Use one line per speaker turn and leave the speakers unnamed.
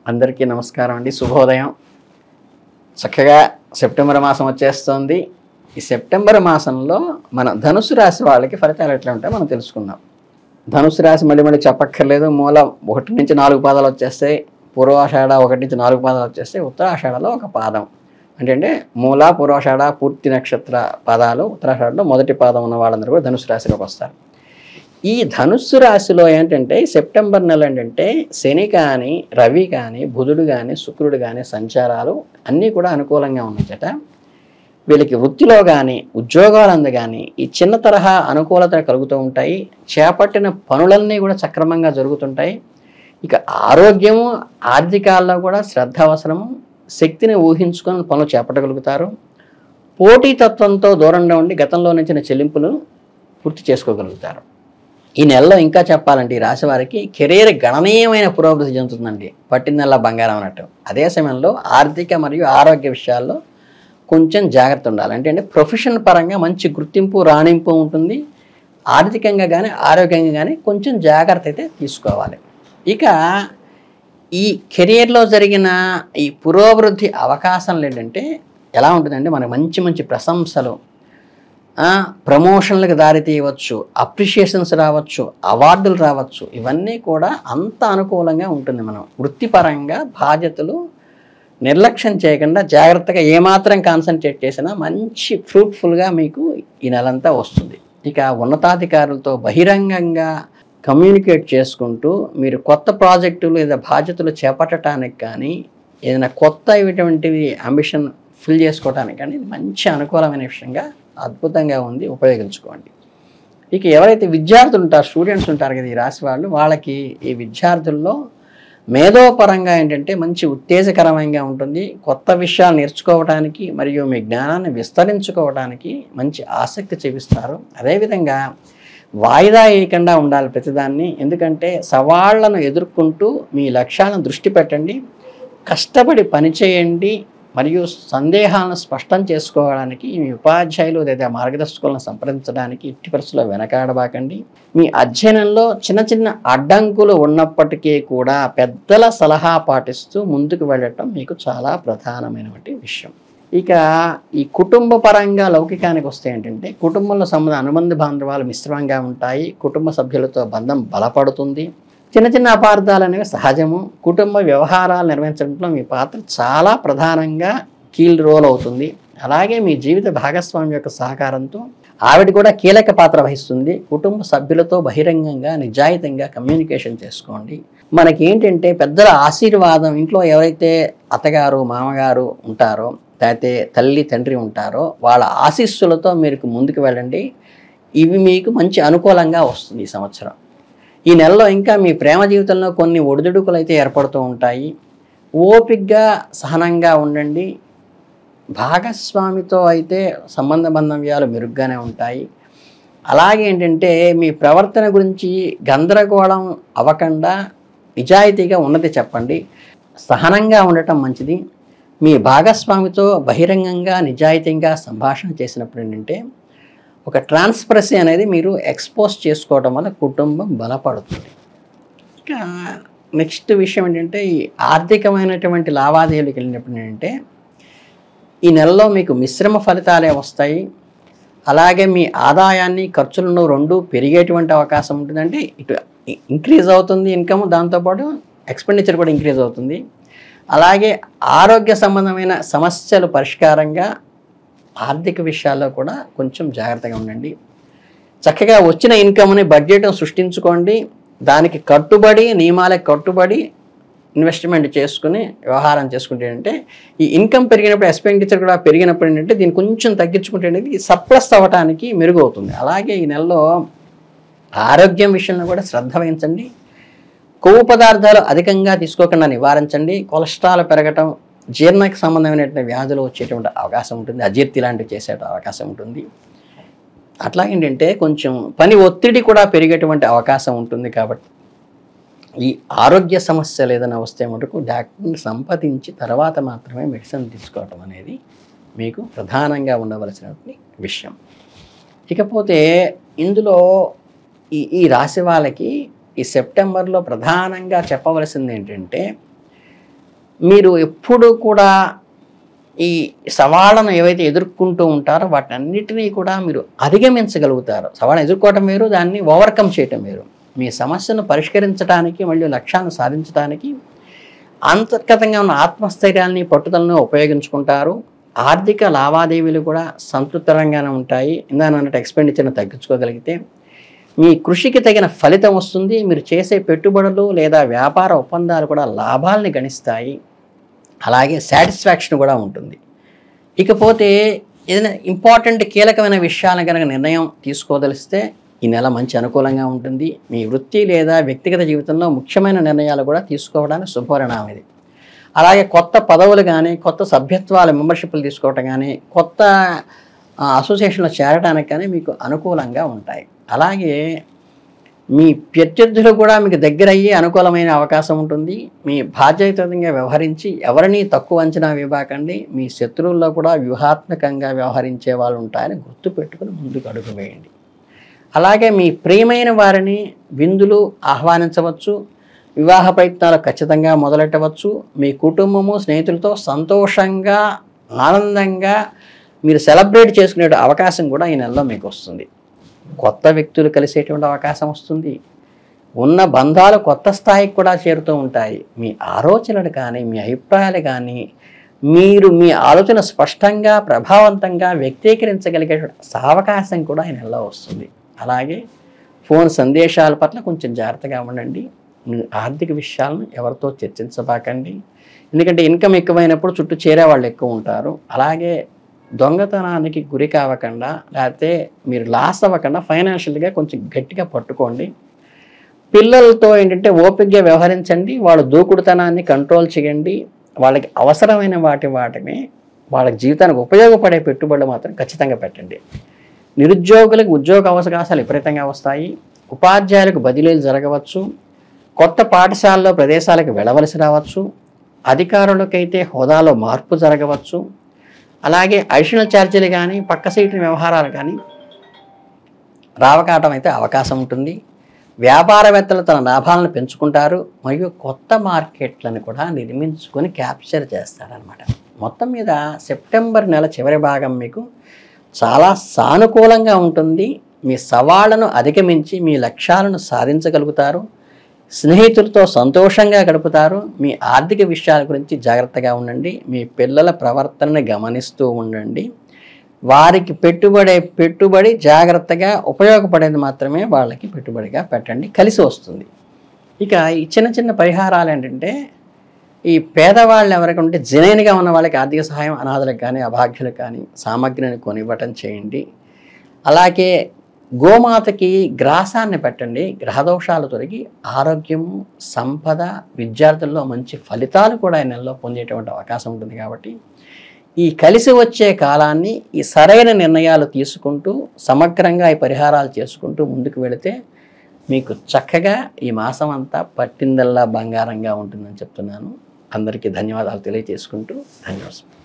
అందరికీ నమస్కారం అండి. శుభోదయం. చక్కగా సెప్టెంబర్ మాసం వచ్చేస్తుంది. ఈ సెప్టెంబర్ మాసంలో మన ధనుసు రాశి వాళ్ళకి ఫలితాలు ఎట్లా ఉంటాయో మనం తెలుసుకుందాం. ధనుసు రాశి మళ్ళీ చెప్పక్కర్లేదు. మూల 1 నుంచి 4 పాదాలు వచ్చేస్తాయి. పూర్వాషాఢ 1 నుంచి 4 పాదాలు వచ్చేస్తాయి. ఉత్తరాషాఢలో ఒక పాదం అంటే మూల, పూర్వాషాఢ పూర్తి నక్షత్ర పాదాలు, ఉత్తరాషాఢలో మొదటి పాదం ఉన్న వాళ్ళందరూ కూడా ధనుసు రాశిలోకి వస్తారు. ఈ ధనుస్సు రాశిలో ఏంటంటే సెప్టెంబర్ నెల ఏంటంటే శని కానీ, రవి కానీ, బుధుడు కానీ, శుక్రుడు కానీ సంచారాలు అన్నీ కూడా అనుకూలంగా ఉన్నాయట. వీళ్ళకి వృత్తిలో కానీ, ఉద్యోగాలందు కానీ ఈ చిన్న తరహా అనుకూలత కలుగుతూ ఉంటాయి. చేపట్టిన పనులన్నీ కూడా సక్రమంగా జరుగుతుంటాయి. ఇక ఆరోగ్యము, ఆర్థికాల్లో కూడా శ్రద్ధ అవసరము. శక్తిని ఊహించుకొని పనులు చేపట్టగలుగుతారు. పోటీతత్వంతో దూరంగా ఉండి గతంలో నుంచి చెల్లింపులు పూర్తి చేసుకోగలుగుతారు. ఈ నెలలో ఇంకా చెప్పాలంటే ఈ రాశి వారికి కెరీర్ గణనీయమైన పురోభివృద్ధి చెందుతుందండి. పట్టిందల్లా బంగారం అన్నట్టు. అదే సమయంలో ఆర్థిక మరియు ఆరోగ్య విషయాల్లో కొంచెం జాగ్రత్త ఉండాలి. అంటే ప్రొఫెషన్ పరంగా మంచి గుర్తింపు, రాణింపు ఉంటుంది. ఆర్థికంగా కానీ, ఆరోగ్యంగా కానీ కొంచెం జాగ్రత్త అయితే తీసుకోవాలి. ఇక ఈ కెరియర్లో జరిగిన ఈ పురోభివృద్ధి అవకాశాలు ఏంటంటే ఎలా ఉంటుందంటే మనకు మంచి ప్రశంసలు, ప్రమోషన్లకు దారి తీయవచ్చు, అప్రిషియేషన్స్ రావచ్చు, అవార్డులు రావచ్చు. ఇవన్నీ కూడా అంత అనుకూలంగా ఉంటుంది. మనం వృత్తిపరంగా బాధ్యతలు నిర్లక్ష్యం చేయకుండా జాగ్రత్తగా ఏమాత్రం కాన్సన్ట్రేట్ చేసినా మంచి ఫ్రూట్ఫుల్గా మీకు ఈ నెలంతా వస్తుంది. ఇక ఉన్నతాధికారులతో బహిరంగంగా కమ్యూనికేట్ చేసుకుంటూ మీరు కొత్త ప్రాజెక్టులు లేదా బాధ్యతలు చేపట్టడానికి కానీ, ఏదైనా కొత్త ఇటువంటివి అంబిషన్ ఫిల్ చేసుకోవడానికి కానీ ఇది మంచి అనుకూలమైన విషయంగా అద్భుతంగా ఉంది. ఉపయోగించుకోండి. ఇక ఎవరైతే విద్యార్థులు ఉంటారో, స్టూడెంట్స్ ఉంటారు కదా ఈ రాశి వాళ్ళు, వాళ్ళకి ఈ విద్యార్థుల్లో మేధోపరంగా ఏంటంటే మంచి ఉత్తేజకరంగా ఉంటుంది. కొత్త విషయాలు నేర్చుకోవడానికి మరియు మీ జ్ఞానాన్ని విస్తరించుకోవడానికి మంచి ఆసక్తి చూపిస్తారు. అదేవిధంగా వాయిదా వేయకుండా ఉండాలి ప్రతిదాన్ని. ఎందుకంటే సవాళ్లను ఎదుర్కొంటూ మీ లక్ష్యాలను దృష్టి పెట్టండి. కష్టపడి పనిచేయండి. మరియు సందేహాలను స్పష్టం చేసుకోవడానికి మీ ఉపాధ్యాయులు లేదా మార్గదర్శకులను సంప్రదించడానికి ఎట్టి పరిస్థితుల్లో వెనకాడబాకండి. మీ అధ్యయనంలో చిన్న అడ్డంకులు ఉన్నప్పటికీ కూడా పెద్దల సలహా పాటిస్తూ ముందుకు వెళ్ళటం మీకు చాలా ప్రధానమైనటువంటి విషయం. ఇక ఈ కుటుంబ పరంగా లౌకికానికి వస్తే ఏంటంటే కుటుంబంలో అనుబంధ బాంధవాలు మిశ్రమంగా ఉంటాయి. కుటుంబ సభ్యులతో బంధం బలపడుతుంది. చిన్న అపార్థాలు అనేవి సహజము. కుటుంబ వ్యవహారాలు నిర్వహించడంలో మీ పాత్ర చాలా ప్రధానంగా కీల్ రోల్ అవుతుంది. అలాగే మీ జీవిత భాగస్వామి యొక్క సహకారంతో ఆవిడ కూడా కీలక పాత్ర వహిస్తుంది. కుటుంబ సభ్యులతో బహిరంగంగా నిజాయితీగా కమ్యూనికేషన్ చేసుకోండి. మనకి ఏంటంటే పెద్దల ఆశీర్వాదం, ఇంట్లో ఎవరైతే అత్తగారు, మామగారు ఉంటారో, లేకపోతే తల్లి, తండ్రి ఉంటారో వాళ్ళ ఆశీస్సులతో మీరు ముందుకు వెళ్ళండి. ఇవి మీకు మంచి అనుకూలంగా వస్తుంది ఈ సంవత్సరం. ఈ నెలలో ఇంకా మీ ప్రేమ జీవితంలో కొన్ని ఒడిదుడుకులు అయితే ఏర్పడుతూ ఉంటాయి. ఓపికగా సహనంగా ఉండండి. భాగస్వామితో అయితే సంబంధ బాంధవ్యాలు మెరుగ్గానే ఉంటాయి. అలాగే ఏంటంటే మీ ప్రవర్తన గురించి గందరగోళం అవ్వకుండా నిజాయితీగా ఉన్నది చెప్పండి. సహనంగా ఉండటం మంచిది. మీ భాగస్వామితో బహిరంగంగా నిజాయితీగా సంభాషణ చేసినప్పుడు ఏంటంటే ఒక ట్రాన్స్పరసీ అనేది మీరు ఎక్స్పోజ్ చేసుకోవడం వల్ల కుటుంబం బలపడుతుంది. ఇక నెక్స్ట్ విషయం ఏంటంటే ఈ ఆర్థికమైనటువంటి లావాదేవీలకు వెళ్ళినప్పుడు ఏంటంటే ఈ నెలలో మీకు మిశ్రమ ఫలితాలే వస్తాయి. అలాగే మీ ఆదాయాన్ని, ఖర్చులను రెండు పెరిగేటువంటి అవకాశం ఉంటుంది. అంటే ఇటు ఇంక్రీజ్ అవుతుంది ఇన్కమ్, దాంతోపాటు ఎక్స్పెండిచర్ కూడా ఇంక్రీజ్ అవుతుంది. అలాగే ఆరోగ్య సంబంధమైన సమస్యలు పరిష్కారంగా ఆర్థిక విషయాల్లో కూడా కొంచెం జాగ్రత్తగా ఉండండి. చక్కగా వచ్చిన ఇన్కమ్ని బడ్జెట్ను సృష్టించుకోండి. దానికి కట్టుబడి, నియమాలకు కట్టుబడి ఇన్వెస్ట్మెంట్ చేసుకుని వ్యవహారం చేసుకుంటే అంటే ఈ ఇన్కమ్ పెరిగినప్పుడు ఎక్స్పెండిచర్ కూడా పెరిగినప్పుడు ఏంటంటే దీన్ని కొంచెం తగ్గించుకుంటే అనేది సర్ప్లస్ అవ్వడానికి మెరుగవుతుంది. అలాగే ఈ నెలలో ఆరోగ్యం విషయంలో కూడా శ్రద్ధ వహించండి. కొవ్వు పదార్థాలు అధికంగా తీసుకోకుండా నివారించండి. కొలెస్ట్రాల్ పెరగటం, జీర్ణకు సంబంధమైనటువంటి వ్యాధులు వచ్చేటువంటి అవకాశం ఉంటుంది. అజీర్తి లాంటివి చేసే అవకాశం ఉంటుంది. అట్లాగేంటంటే కొంచెం పని ఒత్తిడి కూడా పెరిగేటువంటి అవకాశం ఉంటుంది. కాబట్టి ఈ ఆరోగ్య సమస్యలు ఏదైనా వస్తే మటుకు డాక్టర్ని సంప్రదించి తర్వాత మాత్రమే మెడిసిన్ తీసుకోవటం అనేది మీకు ప్రధానంగా ఉండవలసినటువంటి విషయం. ఇకపోతే ఇందులో ఈ రాశి వాళ్ళకి ఈ సెప్టెంబర్లో ప్రధానంగా చెప్పవలసింది ఏంటంటే మీరు ఎప్పుడు కూడా ఈ సవాళ్ళను ఏవైతే ఎదుర్కొంటూ ఉంటారో వాటన్నిటినీ కూడా మీరు అధిగమించగలుగుతారు. సవాళ్ళను ఎదుర్కోవటం వేరు, దాన్ని ఓవర్కమ్ చేయటం వేరు. మీ సమస్యను పరిష్కరించడానికి మరియు లక్ష్యాన్ని సాధించడానికి అంతర్గతంగా ఉన్న ఆత్మస్థైర్యాన్ని పట్టుదలను ఉపయోగించుకుంటారు. ఆర్థిక లావాదేవీలు కూడా సంతృప్తికరంగానే ఉంటాయి. ఇందానన్నట్టు ఎక్స్పెండిచర్ని తగ్గించుకోగలిగితే మీ కృషికి తగిన ఫలితం వస్తుంది. మీరు చేసే పెట్టుబడులు లేదా వ్యాపార ఒప్పందాలు కూడా లాభాలని గణిస్తాయి. అలాగే సాటిస్ఫాక్షన్ కూడా ఉంటుంది. ఇకపోతే ఏదైనా ఇంపార్టెంట్ కీలకమైన విషయాలను కనుక నిర్ణయం తీసుకోదలిస్తే ఈ నెల మంచి అనుకూలంగా ఉంటుంది. మీ వృత్తి లేదా వ్యక్తిగత జీవితంలో ముఖ్యమైన నిర్ణయాలు కూడా తీసుకోవడానికి శుభపరిణామం ఇది. అలాగే కొత్త పదవులు కానీ, కొత్త సభ్యత్వాల మెంబర్షిప్లు తీసుకోవటం కానీ, కొత్త అసోసియేషన్లో చేరడానికి కానీ మీకు అనుకూలంగా ఉంటాయి. అలాగే మీ ప్రత్యర్థులు కూడా మీకు దగ్గర అయ్యే అనుకూలమైన అవకాశం ఉంటుంది. మీ బాధ్యతాయుతంగా వ్యవహరించి ఎవరిని తక్కువ అంచనా వేయకండి. మీ శత్రువుల్లో కూడా వ్యూహాత్మకంగా వ్యవహరించే వాళ్ళు ఉంటాయని గుర్తుపెట్టుకుని ముందుకు అడుగు వేయండి. అలాగే మీ ప్రియమైన వారిని విందులు ఆహ్వానించవచ్చు. వివాహ ప్రయత్నాలు ఖచ్చితంగా మొదలెట్టవచ్చు. మీ కుటుంబము స్నేహితులతో సంతోషంగా ఆనందంగా మీరు సెలబ్రేట్ చేసుకునే అవకాశం కూడా ఈ నెలలో మీకు వస్తుంది. కొత్త వ్యక్తులు కలిసేటువంటి అవకాశం వస్తుంది. ఉన్న బంధాలు కొత్త స్థాయికి కూడా చేరుతూ ఉంటాయి. మీ ఆలోచనలు కానీ, మీ అభిప్రాయాలు కానీ, మీరు మీ ఆలోచన స్పష్టంగా ప్రభావవంతంగా వ్యక్తీకరించగలిగే అవకాశం కూడా ఈ నెలలో వస్తుంది. అలాగే ఫోన్ సందేశాల పట్ల కొంచెం జాగ్రత్తగా ఉండండి. ఆర్థిక విషయాలను ఎవరితో చర్చించబాకండి. ఎందుకంటే ఇన్కమ్ ఎక్కువైనప్పుడు చుట్టూ చేరే వాళ్ళు ఎక్కువ ఉంటారు. అలాగే దొంగతనానికి గురి కావకుండా, లేకపోతే మీరు లాస్ అవ్వకుండా ఫైనాన్షియల్గా కొంచెం గట్టిగా పట్టుకోండి. పిల్లలతో ఏంటంటే ఓపికగా వ్యవహరించండి. వాళ్ళ దూకుడుతనాన్ని కంట్రోల్ చేయండి. వాళ్ళకి అవసరమైన వాటిని వాళ్ళకి జీవితానికి ఉపయోగపడే పెట్టుబడులు మాత్రం ఖచ్చితంగా పెట్టండి. నిరుద్యోగులకు ఉద్యోగ అవకాశాలు విపరీతంగా వస్తాయి. ఉపాధ్యాయులకు బదిలీలు జరగవచ్చు. కొత్త పాఠశాలలో ప్రదేశాలకు వెళ్ళవలసి రావచ్చు. అధికారులకైతే హోదాలో మార్పు జరగవచ్చు. అలాగే అడిషనల్ ఛార్జీలు కానీ, పక్క సీట్ల వ్యవహారాలు కానీ రావకాటం అయితే అవకాశం ఉంటుంది. వ్యాపారవేత్తలు తన లాభాలను పెంచుకుంటారు మరియు కొత్త మార్కెట్లను కూడా నిర్మించుకొని క్యాప్చర్ చేస్తారనమాట. మొత్తం మీద సెప్టెంబర్ నెల చివరి భాగం మీకు చాలా సానుకూలంగా ఉంటుంది. మీ సవాళ్లను అధిగమించి మీ లక్ష్యాలను సాధించగలుగుతారు. స్నేహితులతో సంతోషంగా గడుపుతారు. మీ ఆర్థిక విషయాల గురించి జాగ్రత్తగా ఉండండి. మీ పిల్లల ప్రవర్తనని గమనిస్తూ ఉండండి. వారికి పెట్టుబడి జాగ్రత్తగా ఉపయోగపడేది మాత్రమే వాళ్ళకి పెట్టుబడిగా పెట్టండి. కలిసి వస్తుంది. ఇక ఈ చిన్న చిన్న పరిహారాలు ఏంటంటే, ఈ పేదవాళ్ళు ఎవరికి ఉంటే జనైన్గా ఉన్న వాళ్ళకి ఆర్థిక సహాయం, అనాథలకు కానీ అభాగ్యులకు కానీ సామగ్రిని కొనివ్వటం చేయండి. అలాగే గోమాతకి గ్రాసాన్ని పెట్టండి. గ్రహదోషాలు తొలగి ఆరోగ్యము, సంపద, విద్యార్థుల్లో మంచి ఫలితాలు కూడా ఈ నెలలో పొందేటువంటి అవకాశం ఉంటుంది. కాబట్టి ఈ కలిసి వచ్చే కాలాన్ని ఈ సరైన నిర్ణయాలు తీసుకుంటూ సమగ్రంగా ఈ పరిహారాలు చేసుకుంటూ ముందుకు వెళితే మీకు చక్కగా ఈ మాసం అంతా పట్టిందల్లా బంగారంగా ఉంటుందని చెప్తున్నాను. అందరికీ ధన్యవాదాలు తెలియజేసుకుంటూ ధన్యవాదాలు.